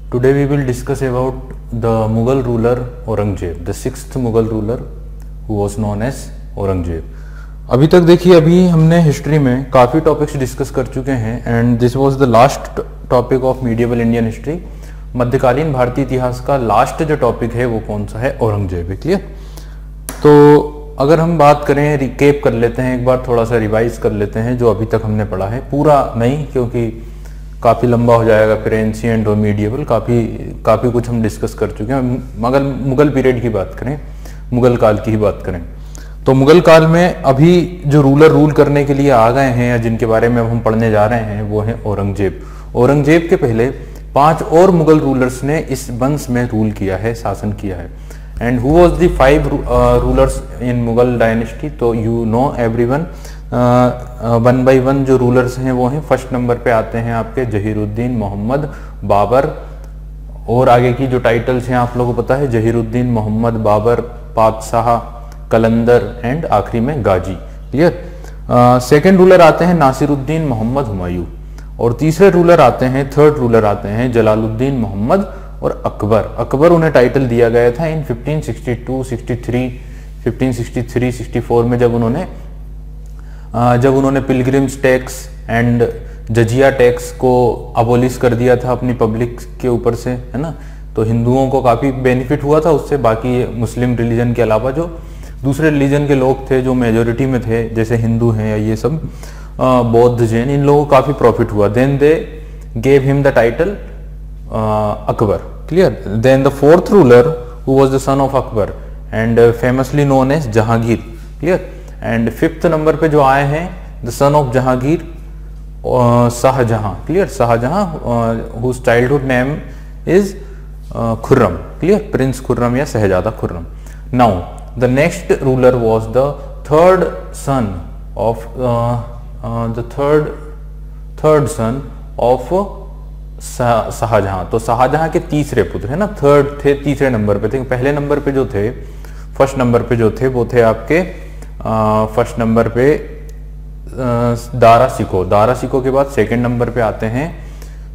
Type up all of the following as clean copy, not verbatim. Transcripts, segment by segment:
Today we will discuss about the Mughal ruler Aurangzeb, the sixth Mughal ruler who was known as Aurangzeb. अभी तक देखिए, अभी हमने history में काफ़ी टॉपिक्स डिस्कस कर चुके हैं and this was the last topic of medieval Indian history. मध्यकालीन भारतीय इतिहास का लास्ट जो टॉपिक है वो कौन सा है? औरंगजेब है. क्लियर. तो अगर हम बात करें, रिकेप कर लेते हैं एक बार, थोड़ा सा रिवाइज कर लेते हैं जो अभी तक हमने पढ़ा है. पूरा नहीं, क्योंकि काफ़ी लंबा हो जाएगा. फिर एंशिएंट और मीडिएवल काफ़ी कुछ हम डिस्कस कर चुके हैं. मगर मुगल पीरियड की बात करें, मुगल काल की ही बात करें, तो मुगल काल में अभी जो रूलर रूल करने के लिए आ गए हैं या जिनके बारे में अब हम पढ़ने जा रहे हैं वो है औरंगजेब. औरंगजेब के पहले 5 और मुगल रूलर्स ने इस वंश में रूल किया है, शासन किया है. And who was the 5 rulers in Mughal dynasty? तो यू नो एवरीवन, 1 by 1 जो रूलर्स हैं वो हैं. फर्स्ट नंबर पे आते हैं आपके जहीरुद्दीन, मोहम्मद, बाबर, और आगे की जो टाइटल्स हैं आप लोगों को पता है, जहीरुद्दीन, मोहम्मद, बाबर, पातशाह, कलंदर एंड आखिरी में गाजी. क्लियर. सेकेंड रूलर आते हैं नासिरुद्दीन मोहम्मद हुमायूं, और तीसरे रूलर आते हैं, थर्ड रूलर आते हैं जलालुद्दीन मोहम्मद और अकबर. अकबर उन्हें टाइटल दिया गया था इन 1562, 63, 1563, 64 में जब उन्होंने पिलग्रिम्स टैक्स एंड जजिया टैक्स को अबोलिश कर दिया था अपनी पब्लिक के ऊपर से, है ना. तो हिंदुओं को काफ़ी बेनिफिट हुआ था उससे. बाकी मुस्लिम रिलीजन के अलावा जो दूसरे रिलीजन के लोग थे जो मेजोरिटी में थे, जैसे हिंदू हैं या ये सब बौद्ध, जैन, इन लोगों को काफ़ी प्रॉफिट हुआ. Then they gave him the title Akbar. Clear. Then the fourth ruler who was the son of Akbar and famously known as Jahangir. Clear. And fifth number पे जो आए हैं the son of Jahangir, Shahjahan. Clear. Shahjahan whose childhood name is Khurram. Clear. Prince Khurram या शहजादा Khurram. Now the next ruler was the third son of Shahjahan. तो शाहजहां के तीसरे पुत्र है ना, थर्ड थे, तीसरे नंबर पे थे. पहले नंबर पे जो थे, फर्स्ट नंबर पे जो थे वो थे आपके फर्स्ट नंबर पे दारा शिकोह. दारा शिकोह के बाद सेकंड नंबर पे आते हैं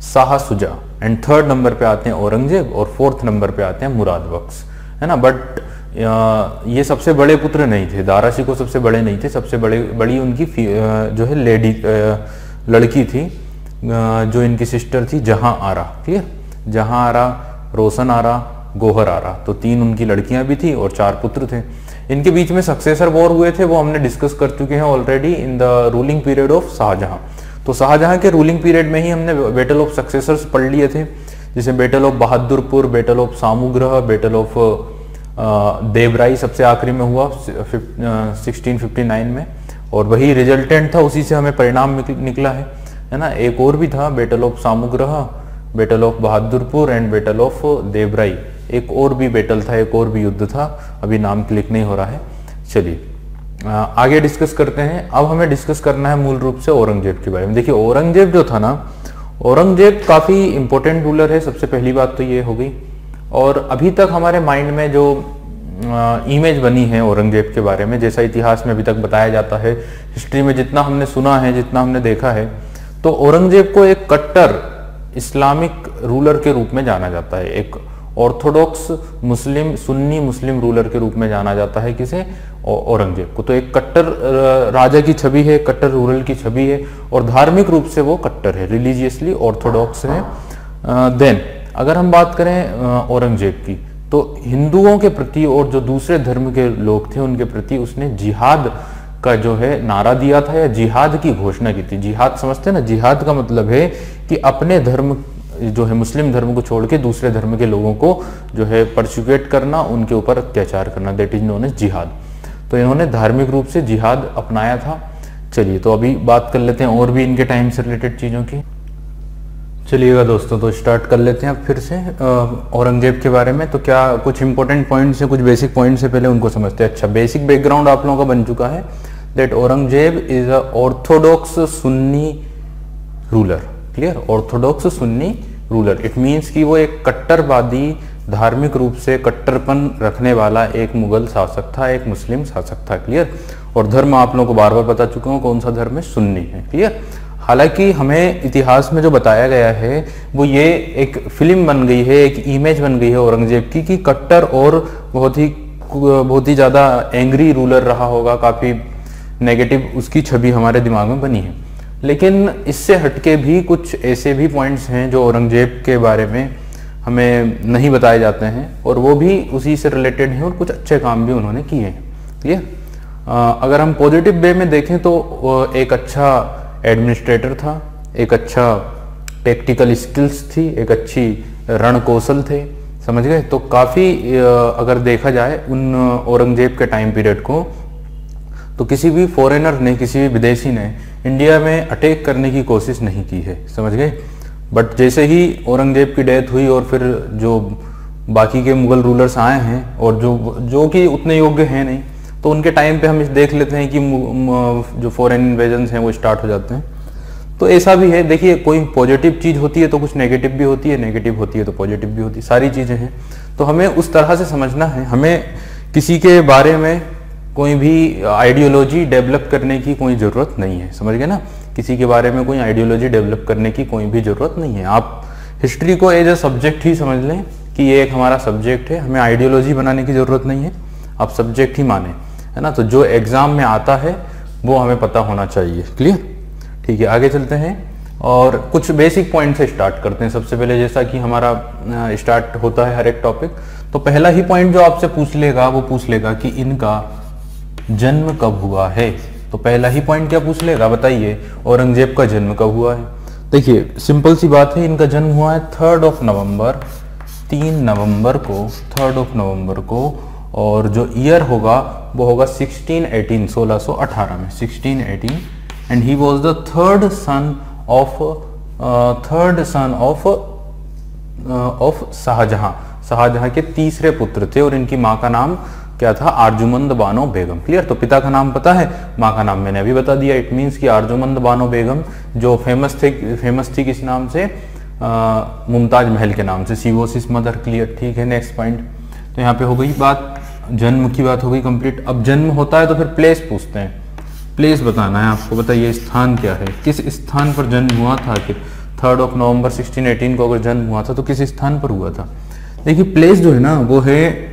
Shah Shuja, and third number पे आते हैं औरंगजेब, और फोर्थ नंबर पे आते हैं मुराद बख्श, है ना. बट ये सबसे बड़े पुत्र नहीं थे. दारा शिकोह सबसे बड़े नहीं थे. सबसे बड़ी उनकी जो है लेडी लड़की थी, जो इनकी सिस्टर थी जहां आरा. क्लियर. जहां आरा, रोशन आरा, गोहर आरा. तो 3 उनकी लड़कियां भी थी और 4 पुत्र थे. इनके बीच में सक्सेसर वॉर हुए थे, वो हमने डिस्कस कर चुके हैं already in the ruling period of Shahjahan. तो शाहजहां के रूलिंग पीरियड में ही हमने बैटल ऑफ सक्सेसर्स पढ़ लिए थे, जैसे battle of Bahadurpur, battle of Samugarh, battle of Deorai सबसे आखिरी में हुआ 1659 में, और वही रिजल्टेंट था, उसी से हमें परिणाम निकला है ना. एक और भी था, battle of Samugarh, battle of Bahadurpur and battle of Deorai. एक और भी बैटल था, एक और भी युद्ध था, अभी नाम क्लिक नहीं हो रहा है. चलिए आगे डिस्कस करते हैं. अब हमें डिस्कस करना है मूल रूप से औरंगजेब के बारे में. देखिए औरंगजेब जो था ना, औरंगजेब काफ़ी इंपॉर्टेंट रूलर है. सबसे पहली बात तो ये हो गई. और अभी तक हमारे माइंड में जो इमेज बनी है औरंगजेब के बारे में, जैसा इतिहास में अभी तक बताया जाता है, हिस्ट्री में जितना हमने सुना है, जितना हमने देखा है, तो औरंगजेब को एक कट्टर इस्लामिक रूलर के रूप में जाना जाता है. एक ऑर्थोडॉक्स मुस्लिम, सुन्नी मुस्लिम रूलर के रूप में जाना जाता है. किसे? औरंगजेब को. तो एक कट्टर राजा की छवि है, कट्टर रूलर की छवि है, और धार्मिक रूप से वो कट्टर है, रिलीजियसली ऑर्थोडॉक्स है. देन अगर हम बात करें औरंगजेब की, तो हिंदुओं के प्रति और जो दूसरे धर्म के लोग थे उनके प्रति उसने जिहाद का जो है नारा दिया था, या जिहाद की घोषणा की थी. जिहाद समझते हैं ना? जिहाद का मतलब है कि अपने धर्म जो है मुस्लिम धर्म को छोड़ के दूसरे धर्म के लोगों को जो है परसिक्यूट करना, उनके ऊपर अत्याचार करना, दैट इज नोन एज जिहाद. तो इन्होंने धार्मिक रूप से जिहाद अपनाया था. चलिए तो अभी बात कर लेते हैं और भी इनके टाइम से रिलेटेड चीज़ों की. चलिएगा दोस्तों, तो स्टार्ट कर लेते हैं अब फिर से औरंगजेब के बारे में. तो क्या कुछ इंपॉर्टेंट पॉइंट्स हैं, कुछ बेसिक पॉइंट्स हैं, पहले उनको समझते हैं. अच्छा, बेसिक बैकग्राउंड आप लोगों का बन चुका है that Aurangzeb is a Orthodox Sunni ruler. Clear. Orthodox Sunni ruler, it means कि वो एक कट्टरवादी, धार्मिक रूप से कट्टरपन रखने वाला एक मुगल शासक था, एक मुस्लिम शासक था. क्लियर. और धर्म आप लोगों को बार बार बता चुका हूँ कौन सा धर्म है, सुन्नी है. क्लियर. हालांकि हमें इतिहास में जो बताया गया है वो ये एक फिल्म बन गई है, एक इमेज बन गई है औरंगजेब की कि कट्टर और बहुत ही ज़्यादा एंग्री रूलर रहा होगा, काफ़ी नेगेटिव उसकी छवि हमारे दिमाग में बनी है। लेकिन इससे हटके भी कुछ ऐसे भी पॉइंट्स हैं जो औरंगजेब के बारे में हमें नहीं बताए जाते हैं और वो भी उसी से रिलेटेड हैं और कुछ अच्छे काम भी उन्होंने किए हैं। ठीक है, अगर हम पॉजिटिव वे में देखें तो एक अच्छा एडमिनिस्ट्रेटर था, एक अच्छा टेक्टिकल स्किल्स थी, एक अच्छी रणकौशल थे, समझ गए। तो काफ़ी अगर देखा जाए उन औरंगजेब के टाइम पीरियड को, तो किसी भी फॉरेनर ने, किसी भी विदेशी ने इंडिया में अटैक करने की कोशिश नहीं की है, समझ गए। बट जैसे ही औरंगजेब की डेथ हुई और फिर जो बाकी के मुगल रूलर्स आए हैं और जो कि उतने योग्य हैं नहीं, तो उनके टाइम पे हम देख लेते हैं कि जो फॉरेन इन्वेजन्स हैं वो स्टार्ट हो जाते हैं। तो ऐसा भी है, देखिए कोई पॉजिटिव चीज़ होती है तो कुछ नेगेटिव भी होती है, नेगेटिव होती है तो पॉजिटिव भी होती है, सारी चीज़ें हैं। तो हमें उस तरह से समझना है, हमें किसी के बारे में कोई भी आइडियोलॉजी डेवलप करने की कोई ज़रूरत नहीं है, समझ गए ना। किसी के बारे में कोई आइडियोलॉजी डेवलप करने की कोई भी ज़रूरत नहीं है। आप हिस्ट्री को एज ए सब्जेक्ट ही समझ लें कि ये एक हमारा सब्जेक्ट है, हमें आइडियोलॉजी बनाने की ज़रूरत नहीं है, आप सब्जेक्ट ही माने, है ना। तो जो एग्ज़ाम में आता है वो हमें पता होना चाहिए। क्लियर, ठीक है, आगे चलते हैं और कुछ बेसिक पॉइंट से स्टार्ट करते हैं। सबसे पहले जैसा कि हमारा स्टार्ट होता है हर एक टॉपिक, तो पहला ही पॉइंट जो आपसे पूछ लेगा वो पूछ लेगा कि इनका जन्म कब हुआ है। तो पहला ही पॉइंट क्या पूछ लेगा, बताइए औरंगजेब का जन्म कब हुआ है। देखिए सिंपल सी बात है, इनका जन्म हुआ है 3 नवंबर 3 नवंबर को, और जो ईयर होगा वो होगा 1618 में, 1618। And he was the third son of Shahjahan. Shahjahan के तीसरे पुत्र थे और इनकी माँ का नाम क्या था, आर्जुमंद बानो बेगम। क्लियर, तो पिता का नाम पता है, माँ का नाम मैंने अभी बता दिया। इट मीन्स कि आर्जुमंद बानो बेगम जो फेमस थी किस नाम से, मुमताज महल के नाम से, she was his mother. Clear, ठीक है, नेक्स्ट पॉइंट। तो यहाँ पे हो गई बात, जन्म की बात हो गई कंप्लीट। अब जन्म होता है तो फिर प्लेस पूछते हैं, प्लेस बताना है आपको, बताइए स्थान क्या है, किस स्थान पर जन्म हुआ था। कि 3 नवंबर 1618 को अगर जन्म हुआ था तो किस स्थान पर हुआ था। देखिए प्लेस जो है ना वो है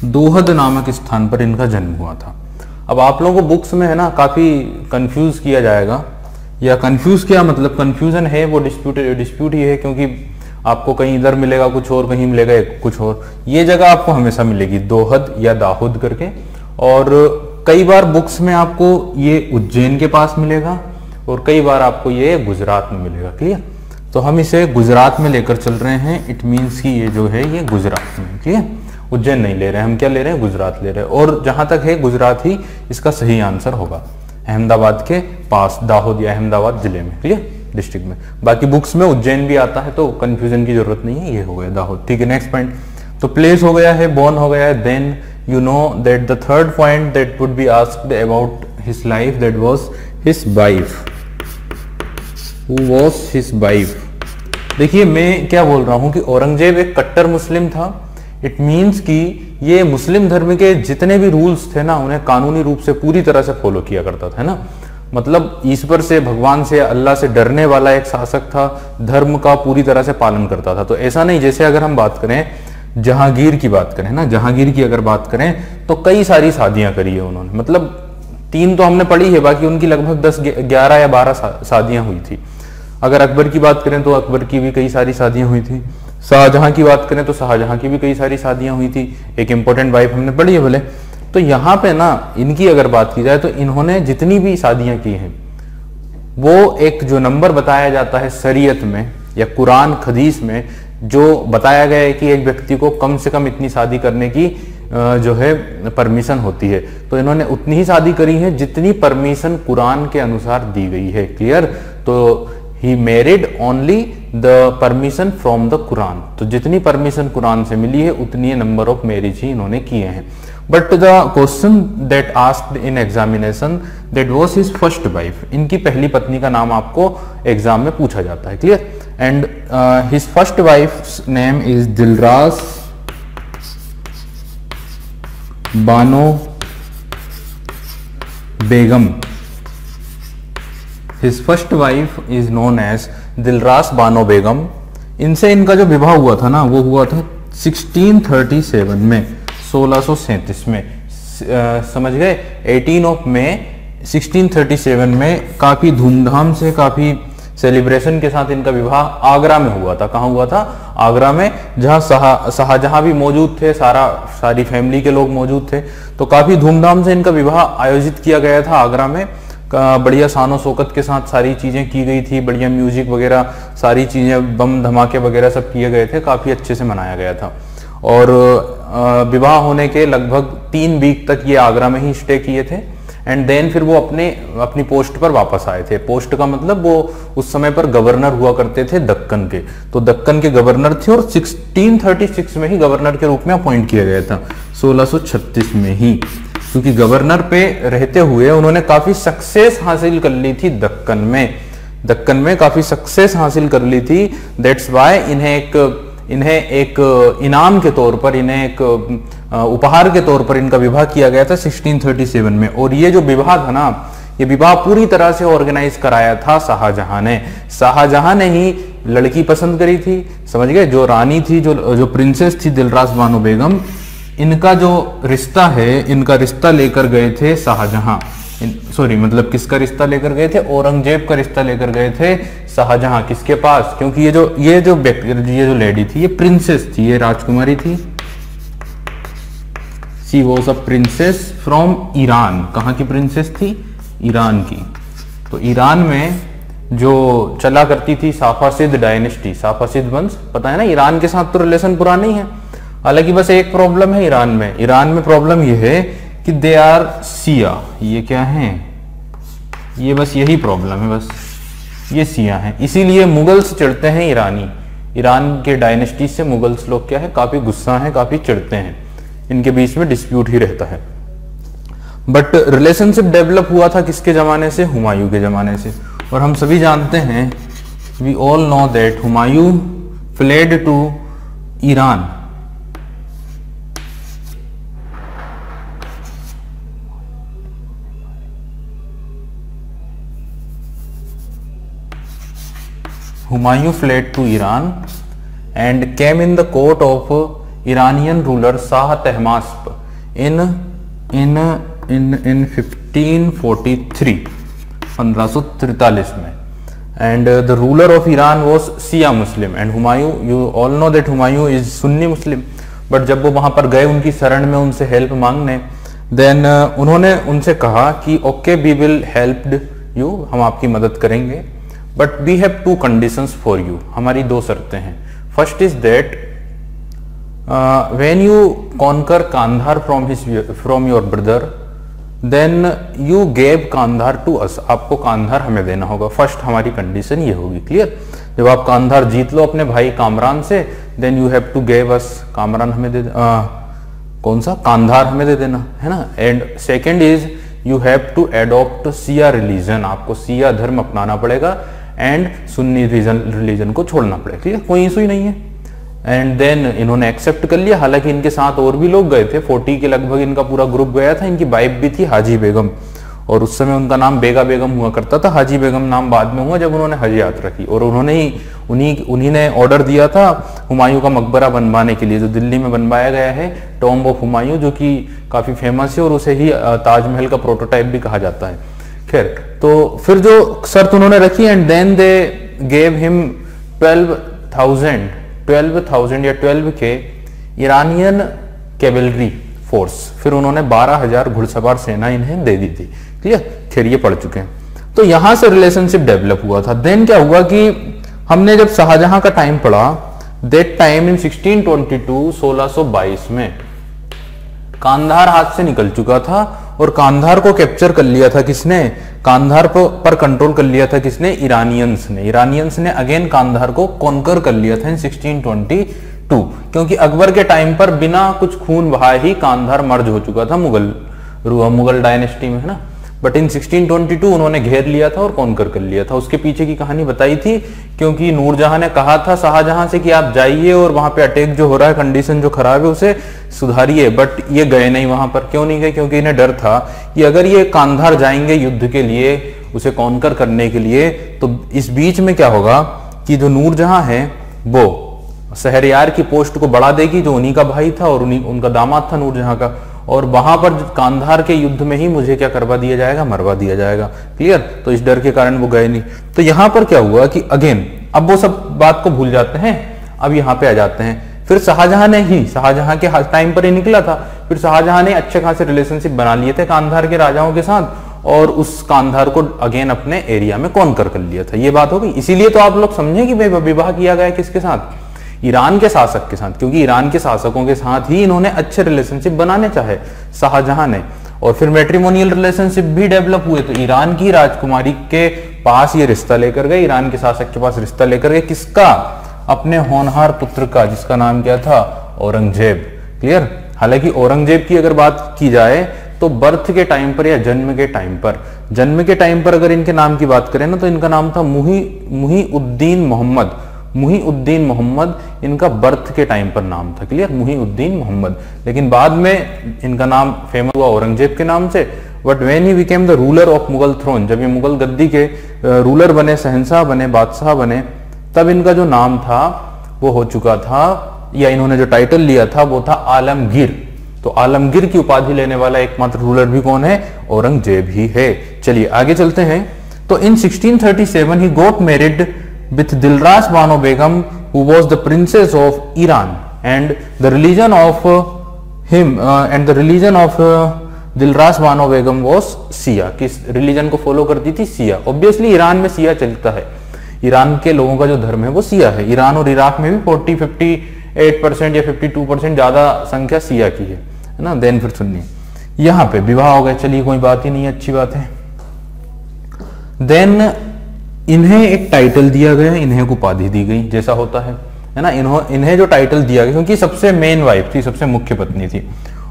दोहद नामक स्थान पर इनका जन्म हुआ था। अब आप लोगों को बुक्स में है ना काफी कंफ्यूज किया जाएगा, या कंफ्यूज क्या मतलब, कंफ्यूजन है वो डिस्प्यूट ही है, क्योंकि आपको कहीं इधर मिलेगा कुछ और, कहीं मिलेगा कुछ और। ये जगह आपको हमेशा मिलेगी दोहद या दाहोद करके, और कई बार बुक्स में आपको ये उज्जैन के पास मिलेगा और कई बार आपको ये गुजरात में मिलेगा। क्लियर, तो हम इसे गुजरात में लेकर चल रहे हैं। इट मीन्स कि ये जो है ये गुजरात में। क्लियर, उज्जैन नहीं ले रहे हैं हम, क्या ले रहे हैं, गुजरात ले रहे हैं। और जहां तक है गुजरात ही इसका सही आंसर होगा, अहमदाबाद के पास, दाहोद या अहमदाबाद जिले में। क्लियर, डिस्ट्रिक्ट में। बाकी बुक्स में उज्जैन भी आता है तो कंफ्यूजन की जरूरत नहीं है, ये हो गया दाहोद। ठीक है, नेक्स्ट पॉइंट। तो प्लेस हो गया है, बोर्न हो गया है। Then you know that the third point that would be asked about his life, that was his wife. Who was his wife. देखिए मैं क्या बोल रहा हूं कि औरंगजेब एक कट्टर मुस्लिम था। इट मीन्स कि ये मुस्लिम धर्म के जितने भी रूल्स थे ना उन्हें कानूनी रूप से पूरी तरह से फॉलो किया करता था, है ना। मतलब ईश्वर से, भगवान से, अल्लाह से डरने वाला एक शासक था, धर्म का पूरी तरह से पालन करता था। तो ऐसा नहीं, जैसे अगर हम बात करें जहांगीर की बात करें ना, जहांगीर की अगर बात करें तो कई सारी शादियां करी है उन्होंने, मतलब 3 तो हमने पढ़ी है, बाकी उनकी लगभग 10, 11 या 12 शादियां हुई थी। अगर अकबर की बात करें तो अकबर की भी कई सारी शादियां हुई थी। शाहजहां की बात करें तो शाहजहां की भी कई सारी शादियां हुई थी। एक इंपॉर्टेंट वाइफ हमने पढ़ी है भले। तो यहाँ पे ना इनकी अगर बात की जाए तो इन्होंने जितनी भी शादियां की हैं वो एक जो नंबर बताया जाता है शरीयत में या कुरान हदीस में, जो बताया गया है कि एक व्यक्ति को कम से कम इतनी शादी करने की जो है परमिशन होती है, तो इन्होंने उतनी ही शादी करी है जितनी परमिशन कुरान के अनुसार दी गई है। क्लियर, तो he married only the permission from the Quran. तो जितनी परमिशन कुरान से मिली है उतनी नंबर ऑफ मैरिज ही इन्होंने किए हैं। But the question that asked in examination that was his first wife, इनकी पहली पत्नी का नाम आपको एग्जाम में पूछा जाता है। Clear, and his first wife name is Dilras Bano Begum, his first wife is known as Dilras Bano Begum. इनसे इनका जो विवाह हुआ था ना, वो हुआ था 1637 में, 1637 में, समझ गए। 18 ऑफ मई 1637 में काफी धूमधाम से, काफी सेलिब्रेशन के साथ इनका विवाह आगरा में हुआ था। कहाँ हुआ था? आगरा में, जहाँ शाहजहां भी मौजूद थे, सारी फैमिली के लोग मौजूद थे। तो काफी धूमधाम से इनका विवाह आयोजित किया गया था आगरा में। बढ़िया शानो शौकत के साथ सारी चीजें की गई थी, बढ़िया म्यूजिक वगैरह, सारी चीजें, बम धमाके वगैरह सब किए गए थे, काफी अच्छे से मनाया गया था। और विवाह होने के लगभग 3 वीक तक ये आगरा में ही स्टे किए थे। एंड देन फिर वो अपनी पोस्ट पर वापस आए थे। पोस्ट का मतलब वो उस समय पर गवर्नर हुआ करते थे दक्कन के, तो दक्कन के गवर्नर थे और 1636 में ही गवर्नर के रूप में अपॉइंट किया गया था, 1636 में ही। क्योंकि गवर्नर पे रहते हुए उन्होंने काफी सक्सेस हासिल कर ली थी दक्कन में काफी सक्सेस हासिल कर ली थी। दैट्स वाई इन्हें एक इनाम के तौर पर, इन्हें एक उपहार के तौर पर इनका विवाह किया गया था 1637 में। और ये जो विवाह था ना, ये विवाह पूरी तरह से ऑर्गेनाइज कराया था शाहजहां ने ही लड़की पसंद करी थी, समझ गए। जो रानी थी, जो प्रिंसेस थी दिलरास बानो बेगम, इनका जो रिश्ता है, इनका रिश्ता लेकर गए थे शाहजहां, सॉरी मतलब किसका रिश्ता लेकर गए थे? औरंगजेब का रिश्ता लेकर गए थे शाहजहां। किसके पास? क्योंकि ये जो लेडी थी, ये प्रिंसेस थी, ये राजकुमारी थी। She was a princess from Iran. कहाँ की प्रिंसेस थी? ईरान की। तो ईरान में जो चला करती थी साफासिद डायनेस्टी, साफासिद वंश, पता है ना, ईरान के साथ तो रिलेशन पुराना ही है। हालांकि बस एक प्रॉब्लम है ईरान में प्रॉब्लम यह है कि दे आर सिया। ये क्या है? ये बस यही प्रॉब्लम है, बस ये सिया है। इसीलिए मुगल्स चिढ़ते हैं ईरान के डायनेस्टी से मुगल्स लोग क्या है, काफी गुस्सा है, काफी चिढ़ते हैं। इनके बीच में डिस्प्यूट ही रहता है। बट रिलेशनशिप डेवलप हुआ था किसके जमाने से? हुमायूं के जमाने से। और हम सभी जानते हैं, we all know that Humayun fled to Iran. Humayun fled to Iran and came in the court of Iranian ruler Shah Tahmasp in 1543 में, and the ruler of Iran was Shia Muslim and Humayun, you all know that Humayun is Sunni Muslim, but जब वो वहां पर गए उनकी शरण में उनसे हेल्प मांगने, देन उन्होंने उनसे कहा कि okay we will help you, हम आपकी मदद करेंगे, but we have 2 conditions for you, हमारी 2 शर्तें हैं। First is that when you conquer Kandahar from your brother, then you gave Kandahar to us, आपको कांधार हमें देना होगा। फर्स्ट हमारी कंडीशन ये होगी, क्लियर। जब आप कांधार जीत लो अपने भाई कामरान से, then you have to gave us, Kamran हमें दे, कौन सा? कांधार हमें दे देना, है ना। And second is you have to adopt Shia religion, आपको सिया धर्म अपनाना पड़ेगा एंड सुन्नी रिलीजन को छोड़ना पड़ेगा, ठीक है, कोई इशू ही नहीं है। एंड देन इन्होंने एक्सेप्ट कर लिया। हालांकि इनके साथ और भी लोग गए थे, 40 के लगभग इनका पूरा ग्रुप गया था। इनकी वाइफ भी थी हाजी बेगम, और उस समय उनका नाम बेगा बेगम हुआ करता था। हाजी बेगम नाम बाद में हुआ जब उन्होंने हज यात्रा की, और उन्हीं ने ऑर्डर दिया था हुमायूं का मकबरा बनवाने के लिए, जो दिल्ली में बनवाया गया है, टॉम्ब ऑफ हुमायूं, जो कि काफी फेमस है और उसे ही ताजमहल का प्रोटोटाइप भी कहा जाता है। खैर, तो फिर जो शर्त उन्होंने रखी, and then they gave him 12,000 या 12 के ईरानियन कैवेलरी फोर्स। फिर उन्होंने 12,000 घुड़सवार सेना इन्हें दे दी थी, क्लियर। खैर, ये पढ़ चुके हैं। तो यहां से रिलेशनशिप डेवलप हुआ था। देन क्या हुआ कि हमने जब शाहजहां का टाइम पढ़ा, दैट टाइम इन 1622 में कांधार हाथ से निकल चुका था, और कांधार को कैप्चर कर लिया था किसने? कांधार पर कंट्रोल कर लिया था किसने? ईरानियंस ने अगेन कांधार को कॉन्कर कर लिया था इन 1622, क्योंकि अकबर के टाइम पर बिना कुछ खून बहाए ही कांधार मर्ज हो चुका था मुगल डायनेस्टी में, है ना। बट इन 1622 उन्होंने घेर लिया था और कॉन्कर कर लिया था। उसके पीछे की कहानी बताई थी, क्योंकि नूरजहां ने कहा था शाहजहां से कि आप जाइए और वहां पे अटैक जो हो रहा है, कंडीशन जो खराब है उसे सुधारिए, बट ये गए नहीं वहां पर। क्यों नहीं गए? क्योंकि इन्हें डर था कि अगर ये कांधार जाएंगे युद्ध के लिए, उसे कॉन्कर करने के लिए, तो इस बीच में क्या होगा कि जो नूरजहां है वो शहरयार की पोस्ट को बढ़ा देगी, जो उन्हीं का भाई था और उनका दामाद था नूरजहां का, और वहां पर कांधार के युद्ध में ही मुझे क्या करवा दिया जाएगा, मरवा दिया जाएगा। क्लियर? तो इस डर के कारण वो गए नहीं। तो यहां पर क्या हुआ कि अगेन अब वो सब बात को भूल जाते हैं, अब यहाँ पे आ जाते हैं। फिर शाहजहां के टाइम पर ही निकला था। फिर शाहजहां ने अच्छे खासे रिलेशनशिप बना लिए थे कांधार के राजाओं के साथ, और उस कांधार को अगेन अपने एरिया में कॉन्कर कर लिया था। ये बात हो गई। इसीलिए तो आप लोग समझे कि भाई विवाह किया गया किसके साथ? ईरान के शासक के साथ, क्योंकि ईरान के शासकों के साथ ही इन्होंने अच्छे रिलेशनशिप बनाने चाहे शाहजहां ने। और फिर मैट्रिमोनियल रिलेशनशिप भी डेवलप हुए। तो ईरान की राजकुमारी के पास ये रिश्ता लेकर गए, ईरान के शासक के पास रिश्ता लेकर गए। किसका? अपने होनहार पुत्र का, जिसका नाम क्या था? औरंगजेब। क्लियर? हालांकि औरंगजेब की अगर बात की जाए तो बर्थ के टाइम पर या जन्म के टाइम पर अगर इनके नाम की बात करें ना, तो इनका नाम था मुहीउद्दीन मोहम्मद। इनका बर्थ के टाइम पर नाम था। क्लियर? मुहीउद्दीन मोहम्मद। लेकिन बाद में इनका नाम फेमस हुआ औरंगजेब के नाम से। But when he became the ruler of Mughal throne, जब ये मुगल गद्दी के रूलर बने, शहंशाह बने, बादशाह बने, तब इनका जो नाम था वो हो चुका था, या इन्होंने जो टाइटल लिया था वो था आलमगीर। तो आलमगीर की उपाधि लेने वाला एकमात्र रूलर भी कौन है? औरंगजेब ही है। चलिए आगे चलते हैं। तो इन 1637 he got married with Dilras Bano Begum, who was the princess of Iran, and the religion of Dilras Bano Begum was Shia। किस रिलीजन को फॉलो करती थी? शिया। ऑब्वियसली ईरान में शिया चलता है, ईरान के लोगों का जो धर्म है वो शिया है। ईरान और इराक में भी 58% या 52% ज्यादा संख्या शिया की है ना। देन फिर सुनिए, यहाँ पे विवाह हो गया, चलिए कोई बात ही नहीं, अच्छी बात है। देन इन्हें एक टाइटल दिया गया, इन्हें एक उपाधि दी गई, जैसा होता है ना। इन्हें जो टाइटल दिया गया, क्योंकि सबसे मेन वाइफ थी, सबसे मुख्य पत्नी थी,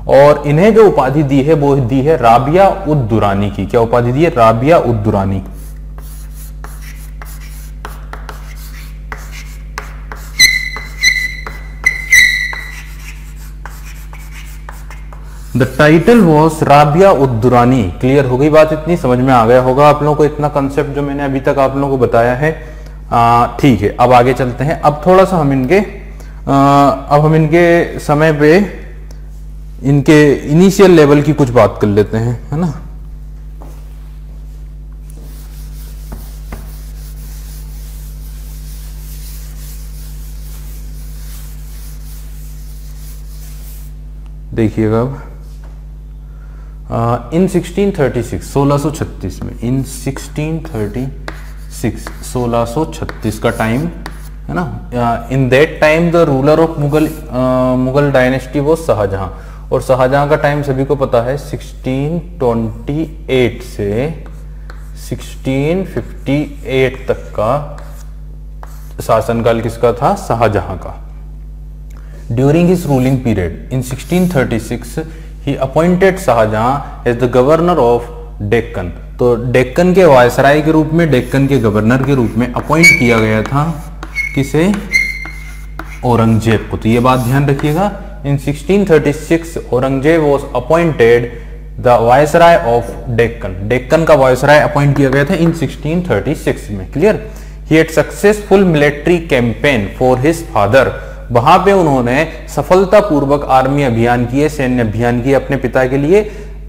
और इन्हें जो उपाधि दी है वो दी है राबिया उद दुरानी की। क्या उपाधि दी है? Rabia ud Durani. The title was Rabia ud Durani. Clear हो गई बात? इतनी समझ में आ गया होगा आप लोगों को, इतना कंसेप्ट जो मैंने अभी तक आप लोगों को बताया है। ठीक है, अब आगे चलते हैं। अब थोड़ा सा हम इनके समय पे इनके इनिशियल लेवल की कुछ बात कर लेते हैं, है ना। देखिएगा अब इन 1636 1636 में, इन 1636 1636 का टाइम है ना। In that time the ruler of Mughal dynasty वो शाहजहां, और शाहजहां का टाइम सभी को पता है 1628 से 1658 तक का शासनकाल किसका था? शाहजहां का। During his ruling period in 1636 he appointed Shahjahan as the governor of Deccan. तो डेक्कन के वायसराय के रूप में, डेक्कन के गवर्नर के रूप में अपॉइंट किया गया था किसे? औरंगजेब को। तो ये बात ध्यान रखिएगा, इन 1636 Aurangzeb was appointed the viceroy of Deccan. Deccan का वायसराय अपॉइंट किया गया था इन 1636 में। Clear? He had successful military campaign for his father. वहां पे उन्होंने सफलतापूर्वक आर्मी अभियान किए, सैन्य अभियान किए अपने पिता के लिए।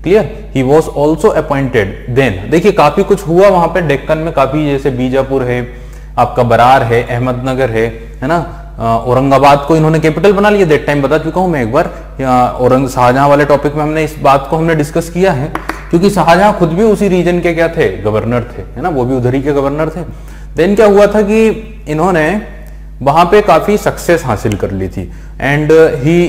Clear? He was also appointed then. देखिए काफी कुछ हुआ वहां पे डेक्कन में, काफी, जैसे बीजापुर है, आपका बरार है, अहमदनगर है ना। औरंगाबाद को इन्होंने कैपिटल बना लिया। दैट टाइम बता चुका हूं मैं एक बार, शाहजहां वाले टॉपिक में हमने इस बात को हमने डिस्कस किया है, क्योंकि शाहजहां खुद भी उसी रीजन के क्या थे? गवर्नर थे, है ना। वो भी उधर ही के गवर्नर थे। देन क्या हुआ था कि इन्होंने वहां पे काफी सक्सेस हासिल कर ली थी, and he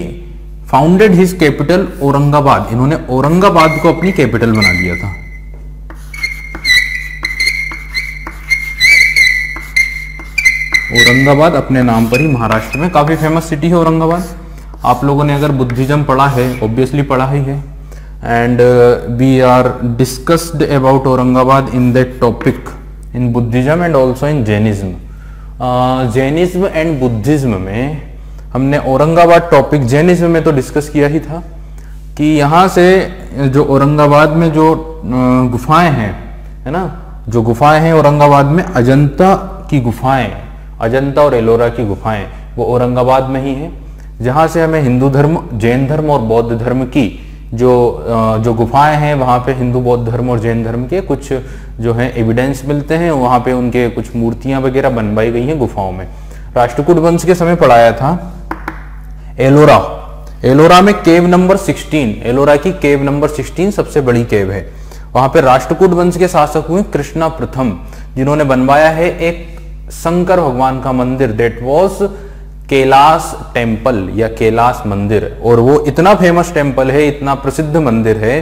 founded his capital Aurangabad. इन्होंने औरंगाबाद को अपनी कैपिटल बना लिया था। औरंगाबाद अपने नाम पर ही, महाराष्ट्र में काफी फेमस सिटी है औरंगाबाद। आप लोगों ने अगर बुद्धिज्म पढ़ा है, ऑब्वियसली पढ़ा ही है, and we are discussed about Aurangabad in that topic in Buddhism and also in Jainism. Jainism and Buddhism में हमने औरंगाबाद टॉपिक जैनिज्म में तो डिस्कस किया ही था कि यहाँ से जो औरंगाबाद में जो गुफाएं हैं, है ना, जो गुफाएं हैं औरंगाबाद में, अजंता की गुफाएं, अजंता और एलोरा की गुफाएं वो औरंगाबाद में ही हैं, जहाँ से हमें हिंदू धर्म, जैन धर्म और बौद्ध धर्म की जो गुफाएं हैं वहाँ पे हिंदू बौद्ध धर्म और जैन धर्म के कुछ जो है एविडेंस मिलते हैं। वहाँ पे उनके कुछ मूर्तियां वगैरह बनवाई गई हैं गुफाओं में। राष्ट्रकूट वंश के समय पढ़ाया था एलोरा, एलोरा में केव नंबर 16, एलोरा की केव नंबर 16 सबसे बड़ी केव है। वहां पे राष्ट्रकूट वंश के शासक हुए कृष्णा प्रथम, जिन्होंने बनवाया है एक शंकर भगवान का मंदिर, दैट वाज कैलाश टेम्पल या कैलाश मंदिर। और वो इतना फेमस टेम्पल है, इतना प्रसिद्ध मंदिर है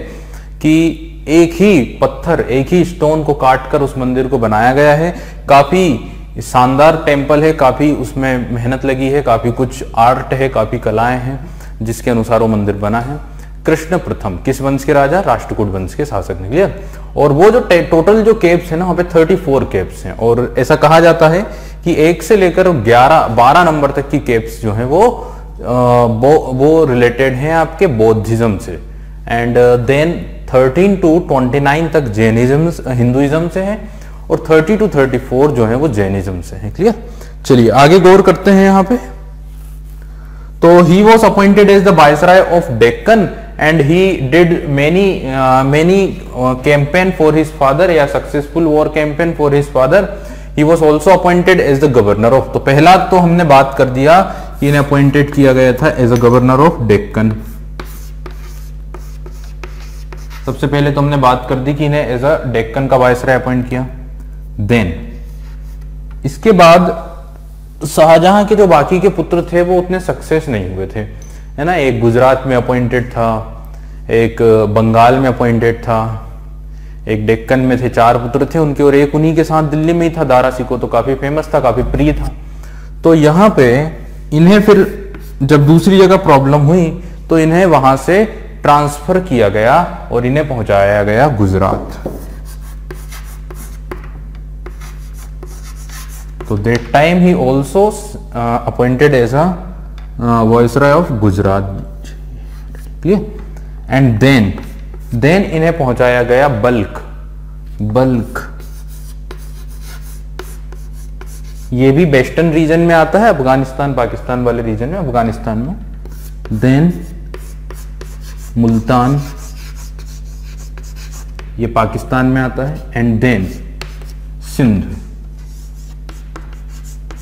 कि एक ही पत्थर, एक ही स्टोन को काटकर उस मंदिर को बनाया गया है। काफी शानदार टेम्पल है, काफी उसमें मेहनत लगी है, काफी कुछ आर्ट है, काफी कलाएं हैं, जिसके अनुसार वो मंदिर बना है। कृष्ण प्रथम किस वंश के राजा? राष्ट्रकूट वंश के शासक ने। क्लियर? और वो जो टोटल जो केव्स है ना, वहां पे 34 केव्स हैं, और ऐसा कहा जाता है कि 1 से लेकर 12 नंबर तक की केव्स जो है वो रिलेटेड हैं आपके बौद्धिज्म से, एंड देन 13 to 29 तक जैनिज्म हिंदुइज्म से है, और 30 to 34 जो है वो जैनिज्म से है। क्लियर? चलिए आगे गौर करते हैं यहाँ पे। तो he was appointed as the viceroy of Deccan and he did many campaign for his father, या successful war campaign for his father. He was also appointed as the governor of, तो पहला तो हमने बात कर दिया कि इन्हें अपॉइंटेड किया गया था as a governor of Deccan. सबसे पहले तो हमने बात कर दी कि इन्हें एज अ डेक्कन का वायसराय अपॉइंट किया। देन इसके बाद शाहजहां के जो बाकी के पुत्र थे वो उतने सक्सेस नहीं हुए थे, है ना। एक गुजरात में अपॉइंटेड था, एक बंगाल में अपॉइंटेड था, एक डेक्कन में थे, 4 पुत्र थे उनके, और एक उन्हीं के साथ दिल्ली में ही था, दारा सिकोह, तो काफी फेमस था, काफी प्रिय था। तो यहाँ पे इन्हें फिर जब दूसरी जगह प्रॉब्लम हुई तो इन्हें वहां से ट्रांसफर किया गया और इन्हें पहुंचाया गया गुजरात। तो that time he also appointed as a viceroy of Gujarat. And then इन्हें पहुंचाया गया बल्ख। ये भी वेस्टर्न रीजन में आता है, अफगानिस्तान पाकिस्तान वाले रीजन में, अफगानिस्तान में। देन मुल्तान, ये पाकिस्तान में आता है। एंड देन सिंध,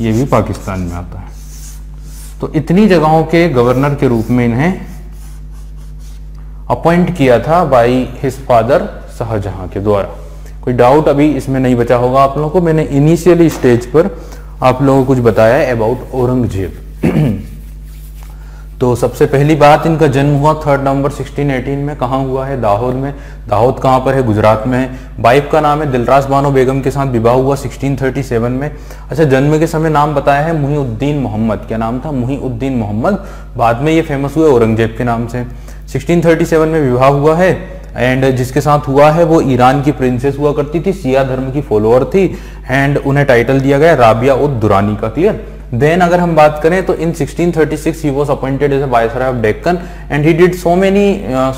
ये भी पाकिस्तान में आता है। तो इतनी जगहों के गवर्नर के रूप में इन्हें अपॉइंट किया था बाय हिज फादर शाहजहां के द्वारा। कोई डाउट अभी इसमें नहीं बचा होगा आप लोगों को। मैंने इनिशियली स्टेज पर आप लोगों को कुछ बताया है अबाउट औरंगजेब। तो सबसे पहली बात, इनका जन्म हुआ 3 नवंबर 1618 में। कहाँ हुआ है? दाहोद में। दाहोद कहाँ पर है? गुजरात में है। वाइफ का नाम है दिलरास बानो बेगम, के साथ विवाह हुआ 1637 में। अच्छा, जन्म के समय नाम बताया है मुहीउद्दीन मोहम्मद। क्या नाम था? मुहीउद्दीन मोहम्मद। बाद में ये फेमस हुए औरंगजेब के नाम से। 1637 में विवाह हुआ है, एंड जिसके साथ हुआ है वो ईरान की प्रिंसेस हुआ करती थी, शिया धर्म की फॉलोअर थी, एंड उन्हें टाइटल दिया गया राबिया उद दुरानी का। क्लियर? देन अगर हम बात करें तो in 1636 he was appointed as a viceroy of Deccan, and he did so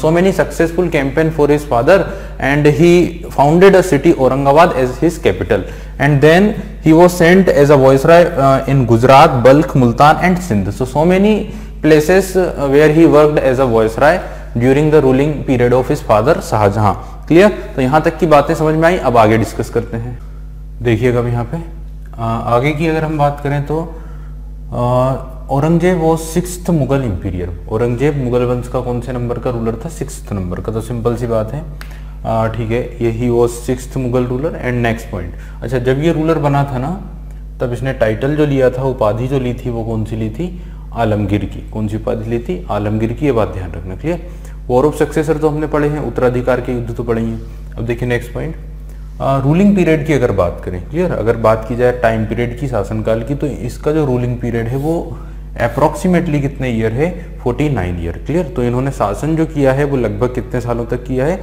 many successful campaign for his father, and he founded a city Aurangabad as his capital, and then he was sent as a viceroy in Gujarat, Balkh, Multan and Sindh. So many places where he worked as a viceroy during the ruling period of his father Shahjahan. Clear? तो यहां तक की बातें समझ में आई। अब आगे discuss करते हैं। देखिएगा अब यहाँ पे आगे की अगर हम बात करें तो Aurangzeb was 6th Mughal imperial. Aurangzeb Mughal वंश का कौन से नंबर का रूलर था? 6th नंबर का। तो सिंपल सी बात है, ठीक है, ये he was 6th Mughal ruler. And next point, अच्छा, जब ये रूलर बना था ना, तब इसने टाइटल जो लिया था, उपाधि जो ली थी, वो कौन सी ली थी? आलमगीर की। कौन सी उपाधि ली थी? आलमगीर की। ये बात ध्यान रखना। क्लियर? वॉर ऑफ सक्सेसर तो हमने पढ़े हैं, उत्तराधिकार के युद्ध तो पढ़े हैं। अब देखिए नेक्स्ट पॉइंट, रूलिंग पीरियड की अगर बात करें। क्लियर? अगर बात की जाए टाइम पीरियड की, शासनकाल की, तो इसका जो रूलिंग पीरियड है वो अप्रोक्सीमेटली कितने ईयर है, 49 ईयर। क्लियर। तो इन्होंने शासन जो किया है वो लगभग कितने सालों तक किया है,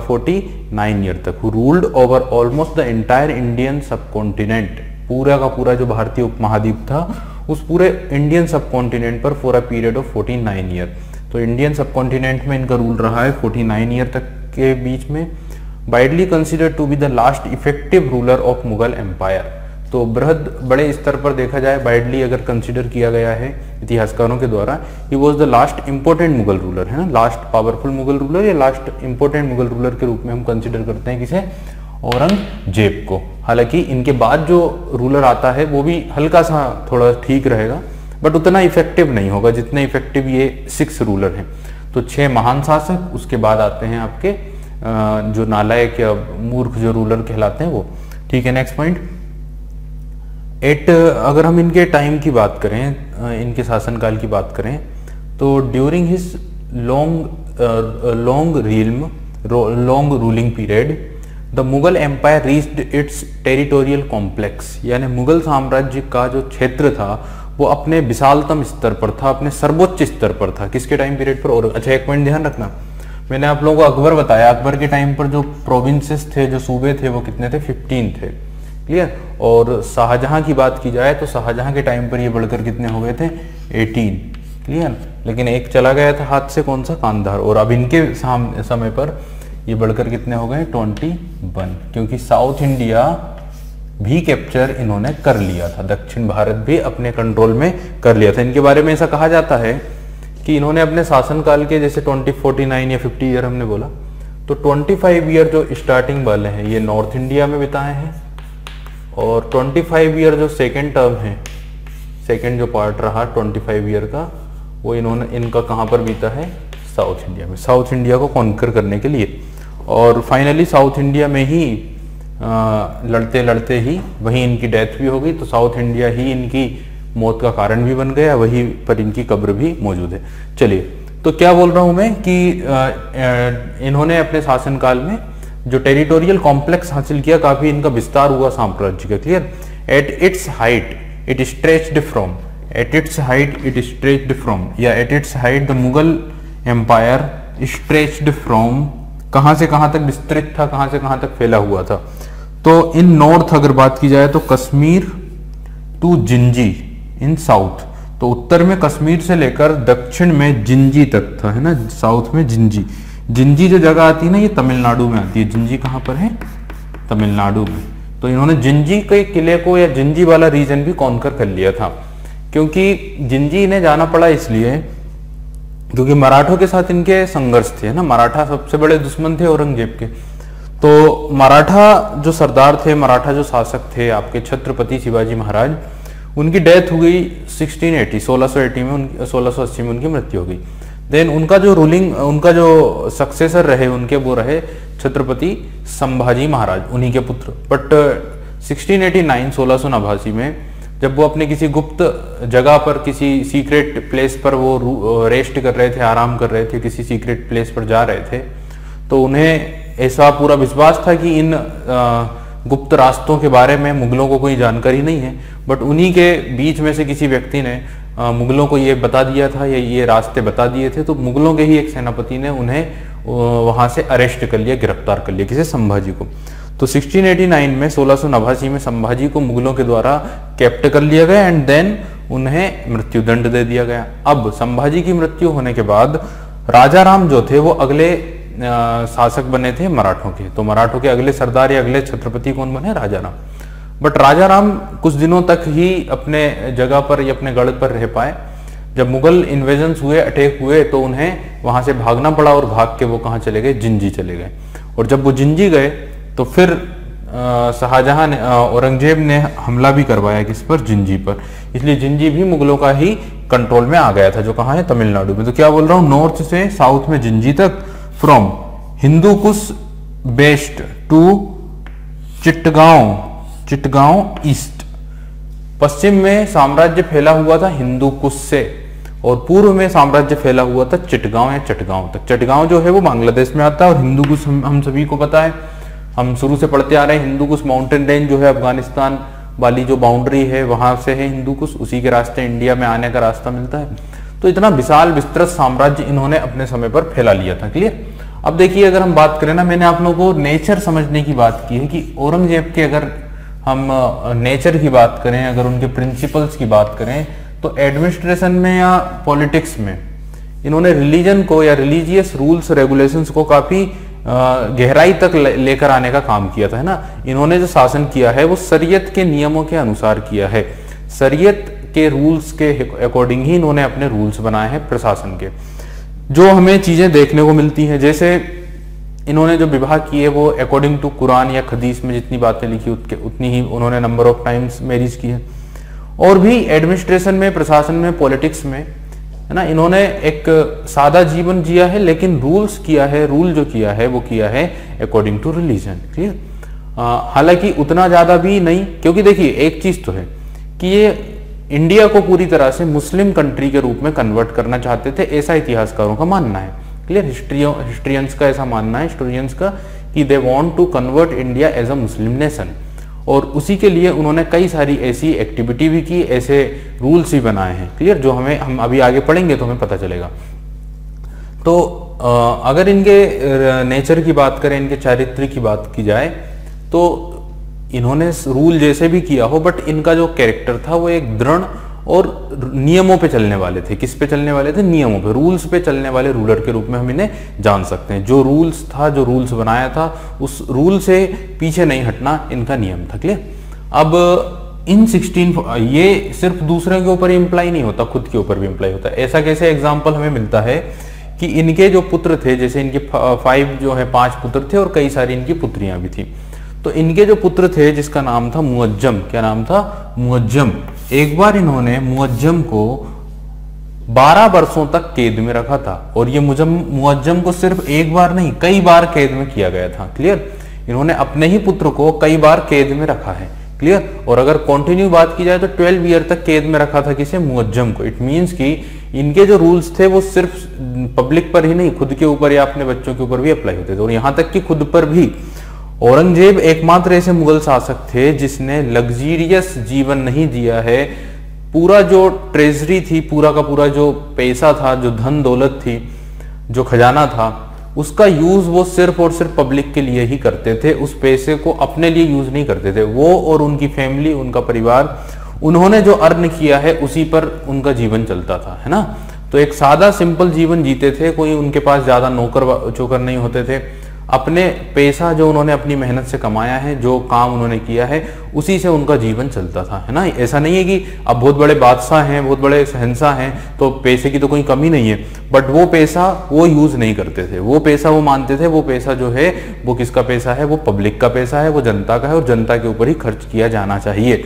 49 ईयर तक। Ruled over almost the entire Indian subcontinent, पूरा का पूरा जो भारतीय उपमहाद्वीप था उस पूरे इंडियन सबकॉन्टिनेंट पर for a period of 49 year. तो इंडियन सबकॉन्टिनेंट में इनका रूल रहा है 49 ईयर तक के बीच में। Widely considered to be the last effective ruler of Mughal empire. तो बड़े स्तर पर देखा जाए, वाइडली अगर कंसिडर किया गया है इतिहासकारों के द्वारा, ही was the last important Mughal ruler, है ना, लास्ट पावरफुल मुगल रूलर या लास्ट इंपॉर्टेंट मुगल रूलर के रूप में हम कंसिडर करते हैं किसे, औरंगजेब को। हालांकि इनके बाद जो रूलर आता है वो भी हल्का सा थोड़ा ठीक रहेगा, बट उतना इफेक्टिव नहीं होगा जितने इफेक्टिव ये 6 रूलर हैं। तो 6 महान शासक, उसके बाद आते हैं आपके जो नालायक या मूर्ख जो रूलर कहलाते हैं वो। ठीक है, नेक्स्ट पॉइंट। अगर हम इनके टाइम की बात करें, इनके शासनकाल की बात करें, तो during his long ruling period the Mughal empire reached its territorial complex, यानी मुगल साम्राज्य का जो क्षेत्र था वो अपने विशालतम स्तर पर था, अपने सर्वोच्च स्तर पर था। किसके टाइम पीरियड पर? और अच्छा, एक पॉइंट ध्यान रखना, मैंने आप लोगों को अकबर बताया, अकबर के टाइम पर जो प्रोविंसेस थे, जो सूबे थे, वो कितने थे, 15 थे। क्लियर। और शाहजहां की बात की जाए तो शाहजहां के टाइम पर ये बढ़कर कितने हो गए थे, 18। क्लियर। लेकिन एक चला गया था हाथ से, कौन सा, कांधार। और अब इनके समय पर ये बढ़कर कितने हो गए, 21, क्योंकि साउथ इंडिया भी कैप्चर इन्होंने कर लिया था, दक्षिण भारत भी अपने कंट्रोल में कर लिया था। इनके बारे में ऐसा कहा जाता है कि इन्होंने अपने शासनकाल के, जैसे 49 या 50 ईयर हमने बोला, तो 25 ईयर जो स्टार्टिंग वाले हैं ये नॉर्थ इंडिया में बिताए हैं, और 25 ईयर जो सेकेंड टर्म है, सेकेंड जो पार्ट रहा 25 ईयर का, वो इनका कहाँ पर बीता है, साउथ इंडिया में, साउथ इंडिया को कॉन्कर करने के लिए। और फाइनली साउथ इंडिया में ही लड़ते लड़ते ही वहीं इनकी डेथ भी हो गई। तो साउथ इंडिया ही इनकी मौत का कारण भी बन गया, वहीं पर इनकी कब्र भी मौजूद है। चलिए, तो क्या बोल रहा हूं मैं कि इन्होंने अपने शासनकाल में जो टेरिटोरियल कॉम्प्लेक्स हासिल किया, काफी इनका विस्तार हुआ साम्राज्य का। Clear. At its height it stretched from, या at its height the Mughal empire stretched from, कहां से कहां तक विस्तृत था, कहां से कहां तक फैला हुआ था। तो इन नॉर्थ अगर बात की जाए तो Kashmir to Jinji in south, तो उत्तर में कश्मीर से लेकर दक्षिण में जिंजी तक था, है ना, साउथ में जिंजी। जिंजी जो जगह आती है ना, ये तमिलनाडु में आती है। जिंजी कहां पर है, तमिलनाडु में। तो इन्होंने जिंजी के किले को या जिंजी वाला रीजन भी कॉन्कर कर लिया था। क्योंकि जिंजी इन्हें जाना पड़ा इसलिए क्योंकि मराठों के साथ इनके संघर्ष थे ना, मराठा सबसे बड़े दुश्मन थे औरंगजेब के। तो मराठा जो सरदार थे, मराठा जो शासक थे आपके छत्रपति शिवाजी महाराज, उनकी डेथ हो गई 1680 में, 1680 में उनकी मृत्यु हो गई। देन उनका जो उनका जो सक्सेसर रहे उनके, वो रहे छत्रपति संभाजी महाराज, उन्हीं के पुत्र। बट 1689 में जब वो अपने किसी गुप्त जगह पर, किसी सीक्रेट प्लेस पर वो रेस्ट कर रहे थे, आराम कर रहे थे, किसी सीक्रेट प्लेस पर जा रहे थे, तो उन्हें ऐसा पूरा विश्वास था कि इन गुप्त रास्तों के बारे में मुगलों को कोई जानकारी नहीं है। बट उन्हीं के बीच में से किसी व्यक्ति ने मुगलों को ये बता दिया था, ये रास्ते बता दिए थे। तो मुगलों के ही एक सेनापति ने उन्हें वहां से अरेस्ट कर लिया, गिरफ्तार कर लिया, किसे, संभाजी को। तो 1689 में, 1689 में संभाजी को मुगलों के द्वारा कैप्ट कर लिया गया एंड देन उन्हें मृत्युदंड दे दिया गया। अब संभाजी की मृत्यु होने के बाद राजा राम जो थे वो अगले शासक बने थे मराठों के। तो मराठों के अगले सरदार या अगले छत्रपति कौन बने, राजा राम। बट राजा राम कुछ दिनों तक ही अपने जगह पर या अपने गढ़ पर रह पाए। जब मुगल इन्वेजन हुए, अटैक हुए, तो उन्हें वहां से भागना पड़ा और भाग के वो कहाँ चले गए, जिंजी चले गए। और जब वो जिंजी गए तो फिर शाहजहां ने, औरंगजेब ने हमला भी करवाया किस पर, जिंजी पर। इसलिए जिंजी भी मुगलों का ही कंट्रोल में आ गया था, जो कहाँ है, तमिलनाडु में। तो क्या बोल रहा हूँ, नॉर्थ से साउथ में जिंजी तक, from Hindu Kush west to Chittagong east. पश्चिम में साम्राज्य फैला हुआ था हिंदू कुश से, और पूर्व में साम्राज्य फैला हुआ था चिटगांव या चटगांव तक। चटगांव जो है वो बांग्लादेश में आता है, और हिंदू कुश हम सभी को पता है, हम शुरू से पढ़ते आ रहे हैं। हिंदू कुश माउंटेन रेंज जो है अफगानिस्तान वाली जो बाउंड्री है वहां से है हिंदू कुश, उसी के रास्ते इंडिया में आने का रास्ता मिलता है। तो इतना विशाल विस्तृत साम्राज्य इन्होंने अपने समय पर फैला लिया था। क्लियर। अब देखिए अगर हम बात करें ना, मैंने आप लोगों को नेचर समझने की बात की है कि औरंगजेब के अगर हम नेचर की बात करें, अगर उनके प्रिंसिपल्स की बात करें, तो एडमिनिस्ट्रेशन में या पॉलिटिक्स में इन्होंने रिलीजन को या रिलीजियस रूल्स रेगुलेशंस को काफी गहराई तक लेकर आने का काम किया था, है ना। इन्होंने जो शासन किया है वो शरीयत के नियमों के अनुसार किया है, शरीयत के रूल्स के अकॉर्डिंग ही इन्होंने अपने रूल्स बनाए हैं प्रशासन के। जो हमें चीजें देखने को मिलती हैं, जैसे इन्होंने जो विवाह किए वो अकॉर्डिंग टू कुरान या हदीस में जितनी बातें लिखी उतनी ही उन्होंने नंबर ऑफ टाइम्स मैरिज की है। और भी एडमिनिस्ट्रेशन में, प्रशासन में, पॉलिटिक्स में, है ना, इन्होंने एक सादा जीवन जिया है, लेकिन रूल्स किया है, रूल जो किया है वो किया है अकॉर्डिंग टू रिलीजन। क्लियर। हालांकि उतना ज्यादा भी नहीं, क्योंकि देखिए एक चीज तो है कि ये इंडिया को पूरी तरह से मुस्लिम कंट्री के रूप में कन्वर्ट करना चाहते थे, ऐसा इतिहासकारों का मानना है। क्लियर। हिस्ट्रियंस का ऐसा मानना है, हिस्टोरियंस का, कि they want to convert India as a Muslim nation. और उसी के लिए उन्होंने कई सारी ऐसी एक्टिविटी भी की, ऐसे रूल्स भी बनाए हैं। क्लियर। जो हम अभी आगे पढ़ेंगे तो हमें पता चलेगा। तो अगर इनके नेचर की बात करें, इनके चारित्र की बात की जाए, तो इन्होंने रूल जैसे भी किया हो, बट इनका जो कैरेक्टर था वो एक दृढ़ और नियमों पे चलने वाले थे। किस पे चलने वाले थे? नियमों पे, रूल्स पे चलने वाले रूलर के रूप में हम इन्हें जान सकते हैं। जो रूल्स था, जो रूल्स बनाया था, उस रूल से पीछे नहीं हटना इनका नियम था। क्लियर। अब इन 16 ये सिर्फ दूसरे के ऊपर इंप्लाई नहीं होता, खुद के ऊपर भी इंप्लाई होता है। ऐसा कैसे एग्जाम्पल हमें मिलता है कि इनके जो पुत्र थे, जैसे इनके 5 जो है 5 पुत्र थे और कई सारी इनकी पुत्रियां भी थी। तो इनके जो पुत्र थे जिसका नाम था मुअज्जम, क्या नाम था? मुअज्जम। एक बार इन्होंने मुअज्जम को 12 वर्षों तक कैद में रखा था, और ये मुअज्जम को सिर्फ एक बार नहीं कई बार कैद में किया गया था। क्लियर। इन्होंने अपने ही पुत्र को कई बार कैद में रखा है। क्लियर। और अगर कंटिन्यू बात की जाए तो 12 ईयर तक कैद में रखा था किसे? मुअज्जम को। इट मींस कि इनके जो रूल्स थे वो सिर्फ पब्लिक पर ही नहीं, खुद के ऊपर या अपने बच्चों के ऊपर भी अप्लाई होते थे। और यहां तक कि खुद पर भी। औरंगजेब एकमात्र ऐसे मुगल शासक थे जिसने लग्जीरियस जीवन नहीं जिया है। पूरा जो ट्रेजरी थी, पूरा का पूरा जो पैसा था, जो धन दौलत थी, जो खजाना था, उसका यूज वो सिर्फ और सिर्फ पब्लिक के लिए ही करते थे। उस पैसे को अपने लिए यूज नहीं करते थे। वो और उनकी फैमिली, उनका परिवार, उन्होंने जो अर्न किया है उसी पर उनका जीवन चलता था, है ना। तो एक सादा सिंपल जीवन जीते थे। कोई उनके पास ज्यादा नौकर चोकर नहीं होते थे। अपने पैसा जो उन्होंने अपनी मेहनत से कमाया है, जो काम उन्होंने किया है, उसी से उनका जीवन चलता था, है ना। ऐसा नहीं है कि अब बहुत बड़े बादशाह हैं, बहुत बड़े शहंशाह हैं, तो पैसे की तो कोई कमी नहीं है, बट वो पैसा वो यूज नहीं करते थे। वो पैसा वो मानते थे वो पैसा जो है वो किसका पैसा है? वो पब्लिक का पैसा है, वो जनता का है, और जनता के ऊपर ही खर्च किया जाना चाहिए।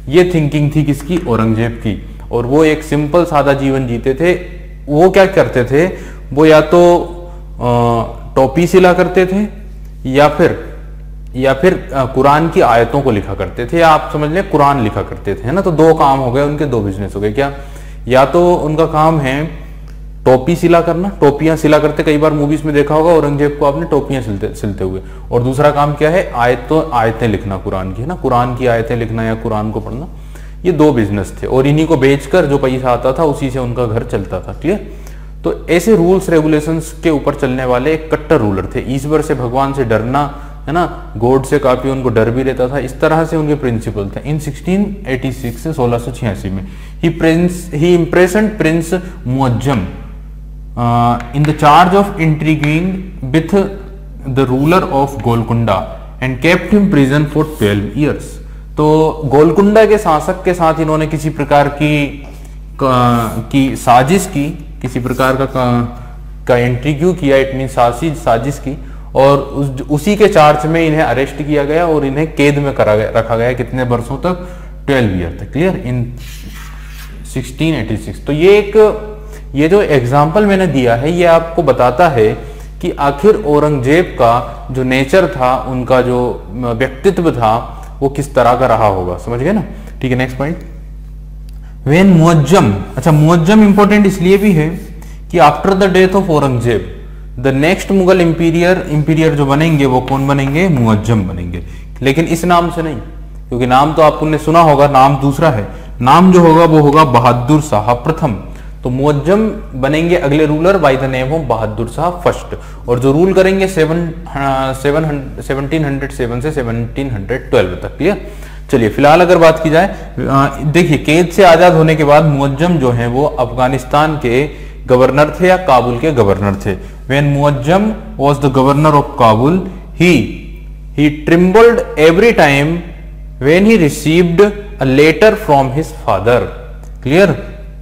ये थिंकिंग थी किसकी? औरंगजेब की। और वो एक सिंपल सादा जीवन जीते थे। वो क्या करते थे? वो या तो टोपी सिला करते थे या फिर कुरान की आयतों को लिखा करते थे, या आप समझ लें कुरान लिखा करते थे, है ना। तो 2 काम हो गए उनके, 2 बिजनेस हो गए। क्या? या तो उनका काम है टोपी सिला करना, टोपियां सिला करते, कई बार मूवीज में देखा होगा औरंगजेब को आपने टोपियां सिलते हुए। और दूसरा काम क्या है? आयतें लिखना कुरान की, है ना। कुरान की आयतें लिखना या कुरान को पढ़ना, ये 2 बिजनेस थे। और इन्हीं को बेचकर जो पैसा आता था उसी से उनका घर चलता था। क्लियर। तो ऐसे रूल्स रेगुलेशंस के ऊपर चलने वाले एक कट्टर रूलर थे। ईश्वर से, भगवान से डरना, है ना, गॉड से काफी उनको डर भी रहता था। इस तरह से उनके प्रिंसिपल थे। इन 1686 से 1686 में he imprisoned prince Muazzam in the charge of intriguing with the ruler of Golconda and kept him prison for 12 years. तो गोलकुंडा के शासक के साथ इन्होंने किसी प्रकार की साजिश की, किसी प्रकार का इंट्रीग्यू किया, इट मीन साजिश की, और उसी के चार्ज में इन्हें अरेस्ट किया गया और इन्हें कैद में रखा गया। कितने वर्षों तक? 12 ईयर तक। क्लियर। इन 1686। तो ये जो एग्जाम्पल मैंने दिया है ये आपको बताता है कि आखिर औरंगजेब का जो नेचर था, उनका जो व्यक्तित्व था, वो किस तरह का रहा होगा। समझ गए ना। ठीक है, नेक्स्ट पॉइंट। वेन मुअज्जम, अच्छा मुअज्जम इंपॉर्टेंट इसलिए भी है कि after the death of Aurangzeb the next Mughal imperial जो बनेंगे वो कौन बनेंगे? मुअज्जम बनेंगे। लेकिन इस नाम से नहीं, क्योंकि नाम तो आपने सुना होगा, नाम दूसरा है, नाम जो होगा वो होगा बहादुर शाह प्रथम। तो मुअज्जम बनेंगे अगले ruler by the name of Bahadur Shah first, और जो रूल करेंगे 1707 से 1712 तक। क्लियर। चलिए फिलहाल अगर बात की जाए, देखिए कैद से आजाद होने के बाद मुअज्जम जो है वो अफगानिस्तान के गवर्नर थे या काबुल के गवर्नर थे। When Muazzam was the governor of Kabul, he trembled every time when he received a letter from his father। Clear.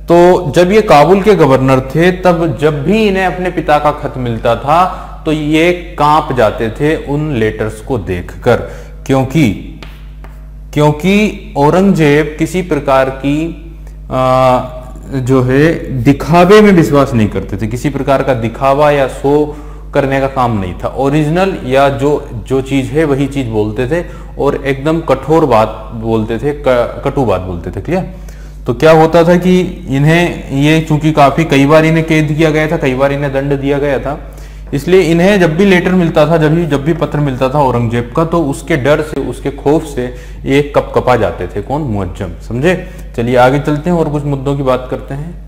तो जब ये काबुल के गवर्नर थे तब जब भी इन्हें अपने पिता का खत मिलता था तो ये कांप जाते थे उन लेटर्स को देखकर, क्योंकि औरंगजेब किसी प्रकार की जो है दिखावे में विश्वास नहीं करते थे। किसी प्रकार का दिखावा या शो करने का काम नहीं था। ओरिजिनल या जो चीज है वही चीज बोलते थे और एकदम कठोर बात बोलते थे, कटु बात बोलते थे। क्लियर। तो क्या होता था कि इन्हें ये चूंकि काफी कई बार इन्हें कैद किया गया था, कई बार इन्हें दंड दिया गया था, इसलिए इन्हें जब भी लेटर मिलता था, जब भी पत्र मिलता था औरंगजेब का, तो उसके डर से, उसके खौफ से ये कपा जाते थे। कौन? मुअज्जम। समझे। चलिए आगे चलते हैं और कुछ मुद्दों की बात करते हैं।